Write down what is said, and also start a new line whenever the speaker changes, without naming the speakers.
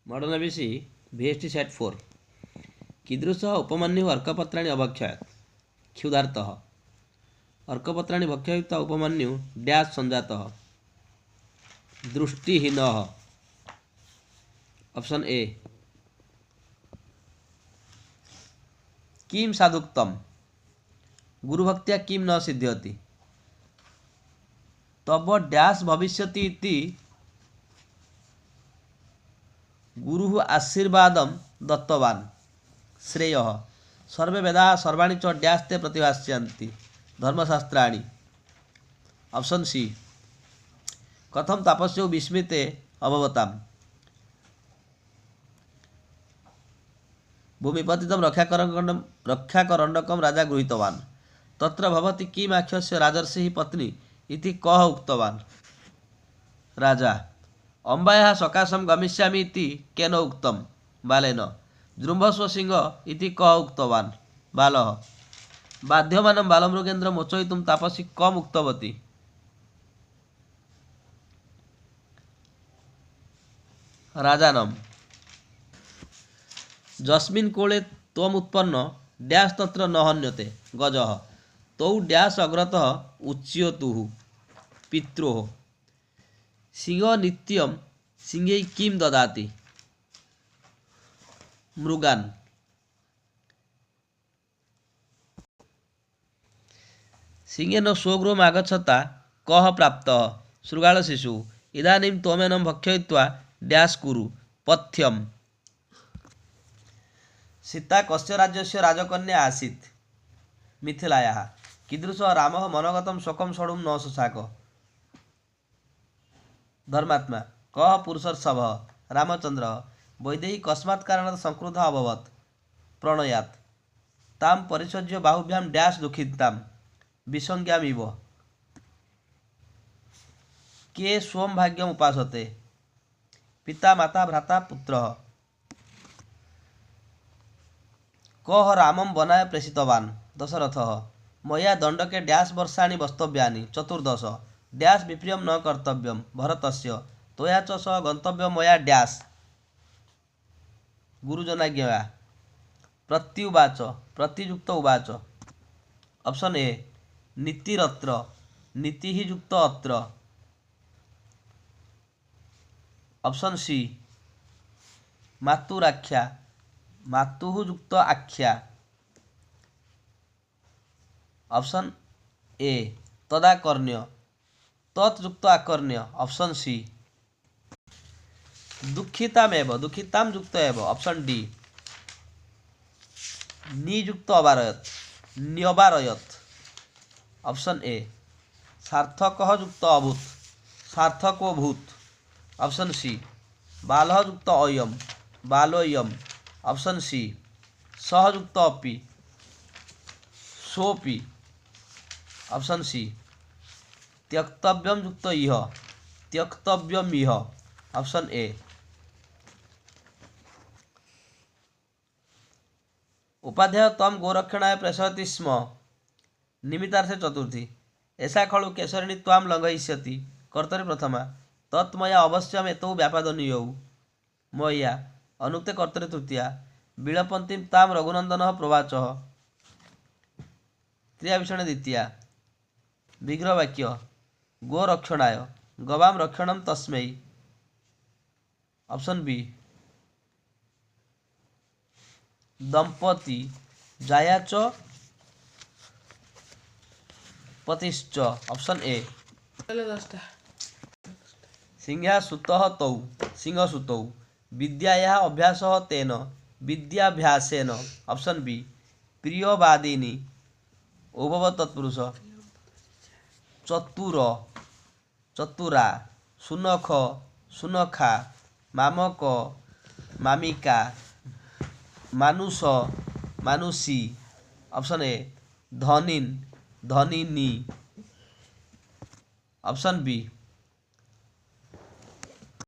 modern ABC VST set 4 कीदृशः उपमन्युः अर्कपत्राणि अभक्षयत् क्षुधार्तः अर्कपत्राणि भक्षयित्वा Upmanyu dash संजातः दृष्टिहीनः option A किम साधुक्तम गुरुभक्त्या किम न सिद्ध्यति तब डैश भविष्यति इति गुरुः आशीर्वादं दत्तवान् श्रेयः सर्वे वेदाः सर्वाणि च डैश ते प्रतिभास्यन्ति धर्मशास्त्राणि ऑप्शन सी कथम तापस्यो विस्मिते अभवताम् भूमिपतितं रक्षाकरण्डकं राजा गृहीतवान् तत्र भवति किमाख्यस्य राजर्षिः पत्नी इति कः उक्तवान् राजा अम्बायाः सकाशं गमिष्यामि इति केन उक्तं बालेन जृम्भस्व सिंह इति कः उक्तवान् बालः बाध्यमानं बालमृगेन्द्रं मोचयितुं तापसी कम उक्तवती राजानम् जस्मिन् कोळे त्वमुत्पन्न डैश तत्र न हन्यते गजः तौ डैश अग्रतः उच्यतुः पित्रोः सिंह नित्यं सिंहै किं ददाति मृगान् सिंहेन स्वगृहम् आगच्छता कः प्राप्तः शृगालशिशुः इदानीं त्वमेनं भक्षयित्वा डैश कुरु पथ्यम् सीता कस्य राज्यस्य राजकन्या आसीत् मिथिलायाः कीदृशः रामः मनोगतं शोकं सोढुं न शशाक धर्मात्मा कः पुरुषर्षभः रामचन्द्रः वैदेही कस्मात् कारणात् संक्रुद्धः अभवत् प्रणयात् तां परिसज्य बाहुभ्यां डैश दुःखितां विसंज्ञामिव के स्वं भाग्यम् उपासते पिता माता भ्राता पुत्रः कः रामं वनाय प्रेषितवान् दशरथः मया दण्डके डैश वर्षाणि वस्तव्यानि 14 डैश विप्रियं न कर्तव्यं भरतस्य त्वया च सह गन्तव्यं मया डैश गुरुजनाज्ञया प्रत्युवाच प्रतियुक्त उवाच ऑप्शन ए नीतिरत्र नीतिः युक्त अत्र ऑप्शन सी मातुराख्या मातुः युक्त आख्या ऑप्शन ए तदाकर्ण्य तत्युक्त आकर्ण्य ऑप्शन सी दुःखितामेव दुःखितां युक्त एव ऑप्शन डी नियुक्त अवारयत न्यवारयत ऑप्शन ए सार्थकः युक्त अभूत सार्थको भूत ऑप्शन सी बालः युक्त अयम बालोयम ऑप्शन सी सह युक्त अपि सोपि ऑप्शन सी त्यक्तव्यम युक्त इह त्यक्तव्यम इह ऑप्शन ए उपाध्याय तम गोरक्षणाय प्रेषयति स्म निमित्तार्थे चतुर्थी ऐसा खलु केशरिणी त्वां लङ्घयिष्यति कर्तरि प्रथमा तत्मया अवश्यम् एतौ व्यापादनीयौ मया अनुक्ते कर्तरि तृतीया विलपन्तीं तां रघुनन्दनः प्रवाचः क्रियाविशेषणे द्वितीया विग्रहवाक्य गोरक्षणाय गवां रक्षणं तस्मै ऑप्शन बी दंपति जाया च पतिश्च ऑप्शन ए सिंहा सुतः तौ सिंहसुतौ विद्यायाः अभ्यासः तेन विद्याभ्यासेन ऑप्शन बी प्रियवादिनी उभव तत्पुरुष चतुर चतुरा सुनख सुनखा मामक मामिका मानुष मानुषी ऑप्शन ए धनिन धनिनी ऑप्शन बी